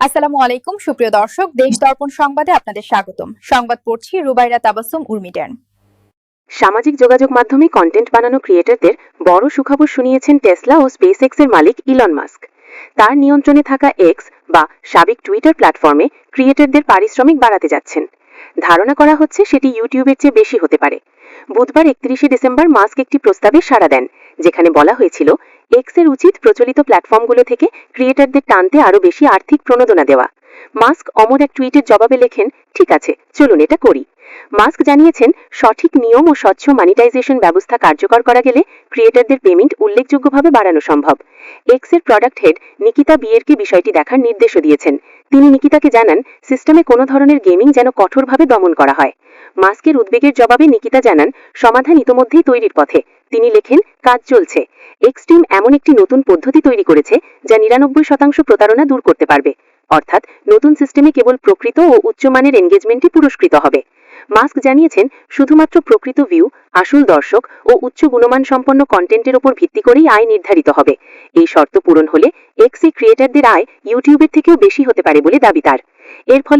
আসসালামু আলাইকুম সুপ্রিয় দর্শক, দেশ দর্পণ সংবাদে আপনাদের স্বাগতম। সংবাদ পড়ছি রুবাইরা তাবাসসুম উর্মিটান। সামাজিক যোগাযোগ মাধ্যমে কন্টেন্ট বানানো ক্রিয়েটরদের বড় সুখবর শুনিয়েছেন টেসলা ও স্পেসএক্স এর মালিক ইলন মাস্ক। তার নিয়ন্ত্রণে থাকা এক্স বা সাবেক টুইটার প্ল্যাটফর্মে ক্রিয়েটরদের পারিশ্রমিক বাড়াতে যাচ্ছেন। ধারণা করা হচ্ছে সেটি ইউটিউবের চেয়ে বেশি হতে পারে। বুধবার 31শে ডিসেম্বর মাস্ক একটি প্রস্তাবে সাড়া দেন, যেখানে বলা হয়েছিল এক্স এর উচিত প্রচলিত প্ল্যাটফর্মগুলো থেকে ক্রিয়েটরদের টানতে আরও বেশি আর্থিক প্রণোদনা দেওয়া। মাস্ক অমর এক টুইটের জবাবে লেখেন, ঠিক আছে, চলুন এটা করি। মাস্ক জানিয়েছেন, সঠিক নিয়ম ও স্বচ্ছ মনিটাইজেশন ব্যবস্থা কার্যকর করা গেলে ক্রিয়েটরদের পেমেন্ট উল্লেখযোগ্যভাবে বাড়ানো সম্ভব। এক্স এর প্রোডাক্ট হেড নিকিতা বিয়েরকে বিষয়টি দেখার নির্দেশও দিয়েছেন। তিনি নিকিতাকে জানান, সিস্টেমে কোনো ধরনের গেমিং যেন কঠোরভাবে দমন করা হয়। মাস্কের উদ্বেগের জবাবে নিকিতা জানান, সমাধান ইতোমধ্যেই তৈরির পথে। তিনি লেখেন, কাজ চলছে। এক্স টিম এমন একটি নতুন পদ্ধতি তৈরি করেছে যা 99% প্রতারণা দূর করতে পারবে। অর্থাৎ নতুন সিস্টেমে কেবল প্রকৃত ও উচ্চমানের এনগেজমেন্টই পুরস্কৃত হবে। মাস্ক জানিয়েছেন, শুধুমাত্র প্রকৃত ভিউ, আসল দর্শক ও উচ্চ গুণমান সম্পন্ন কন্টেন্টের উপর ভিত্তি করেই আয় নির্ধারিত হবে। এই শর্ত পূরণ হলে এক্স ক্রিয়েটরদের আয় ইউটিউবের থেকেও বেশি হতে পারে বলে দাবি তার। এর ফলে